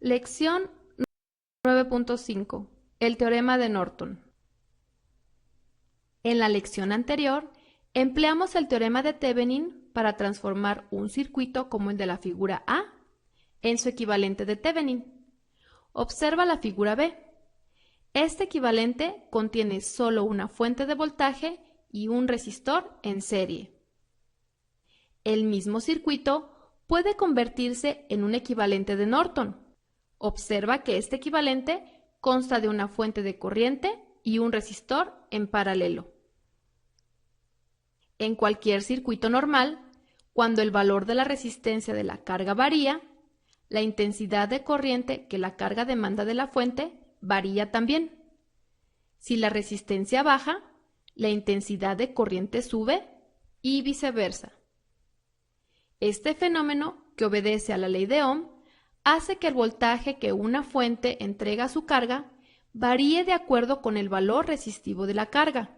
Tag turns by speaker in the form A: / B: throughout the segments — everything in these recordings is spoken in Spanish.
A: Lección 9.5. El teorema de Norton. En la lección anterior, empleamos el teorema de Thevenin para transformar un circuito como el de la figura A en su equivalente de Thevenin. Observa la figura B. Este equivalente contiene solo una fuente de voltaje y un resistor en serie. El mismo circuito puede convertirse en un equivalente de Norton. Observa que este equivalente consta de una fuente de corriente y un resistor en paralelo. En cualquier circuito normal, cuando el valor de la resistencia de la carga varía, la intensidad de corriente que la carga demanda de la fuente varía también. Si la resistencia baja, la intensidad de corriente sube y viceversa. Este fenómeno, que obedece a la ley de Ohm, hace que el voltaje que una fuente entrega a su carga varíe de acuerdo con el valor resistivo de la carga.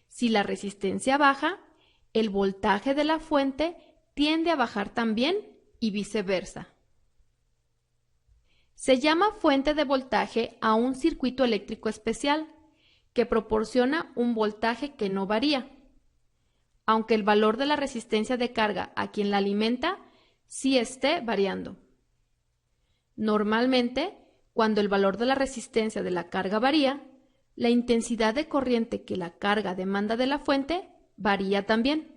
A: Si la resistencia baja, el voltaje de la fuente tiende a bajar también y viceversa. Se llama fuente de voltaje a un circuito eléctrico especial que proporciona un voltaje que no varía, aunque el valor de la resistencia de carga a quien la alimenta sí esté variando. Normalmente, cuando el valor de la resistencia de la carga varía, la intensidad de corriente que la carga demanda de la fuente varía también.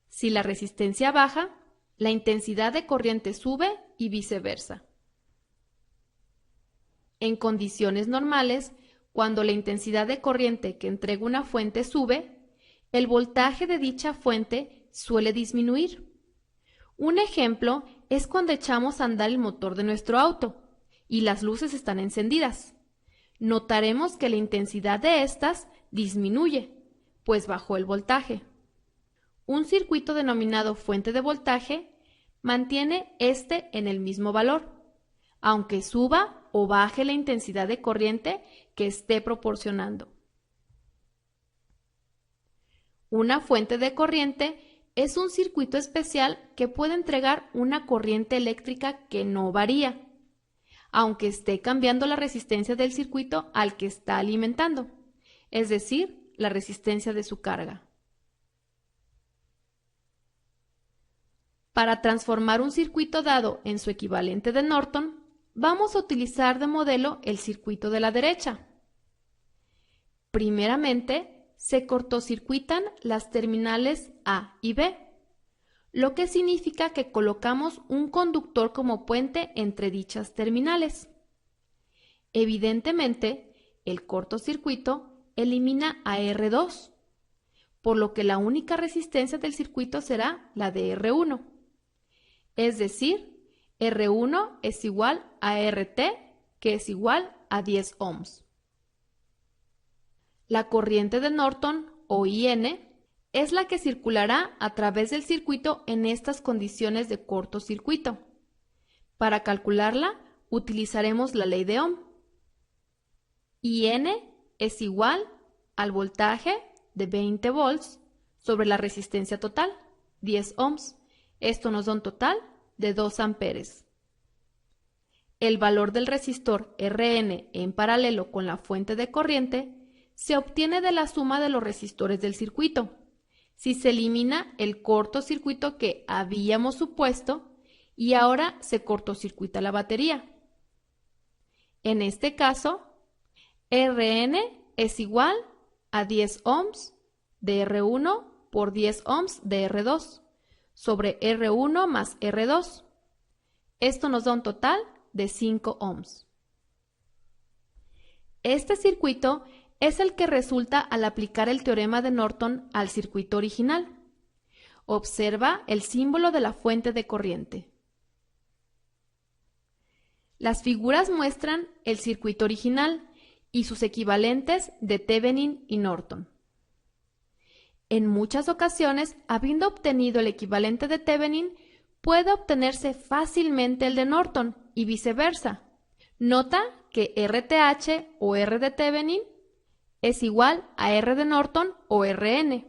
A: Si la resistencia baja, la intensidad de corriente sube y viceversa. En condiciones normales, cuando la intensidad de corriente que entrega una fuente sube, el voltaje de dicha fuente suele disminuir. Un ejemplo es cuando echamos a andar el motor de nuestro auto y las luces están encendidas. Notaremos que la intensidad de estas disminuye, pues bajó el voltaje. Un circuito denominado fuente de voltaje mantiene este en el mismo valor, aunque suba o baje la intensidad de corriente que esté proporcionando. Una fuente de corriente es un circuito especial que puede entregar una corriente eléctrica que no varía, aunque esté cambiando la resistencia del circuito al que está alimentando, es decir, la resistencia de su carga. Para transformar un circuito dado en su equivalente de Norton, vamos a utilizar de modelo el circuito de la derecha. Primeramente, se cortocircuitan las terminales A y B, lo que significa que colocamos un conductor como puente entre dichas terminales. Evidentemente, el cortocircuito elimina a R2, por lo que la única resistencia del circuito será la de R1. Es decir, R1 es igual a RT, que es igual a 10 ohms. La corriente de Norton, o IN, es la que circulará a través del circuito en estas condiciones de cortocircuito. Para calcularla, utilizaremos la ley de Ohm. IN es igual al voltaje de 20 volts sobre la resistencia total, 10 ohms. Esto nos da un total de 2 amperes. El valor del resistor Rn en paralelo con la fuente de corriente se obtiene de la suma de los resistores del circuito, si se elimina el cortocircuito que habíamos supuesto y ahora se cortocircuita la batería. En este caso, Rn es igual a 10 ohms de R1 por 10 ohms de R2 sobre R1 más R2. Esto nos da un total de 5 ohms. Este circuito es el que resulta al aplicar el teorema de Norton al circuito original. Observa el símbolo de la fuente de corriente. Las figuras muestran el circuito original y sus equivalentes de Thevenin y Norton. En muchas ocasiones, habiendo obtenido el equivalente de Thevenin, puede obtenerse fácilmente el de Norton y viceversa. Nota que RTH o R de Thevenin es igual a R de Norton o Rn.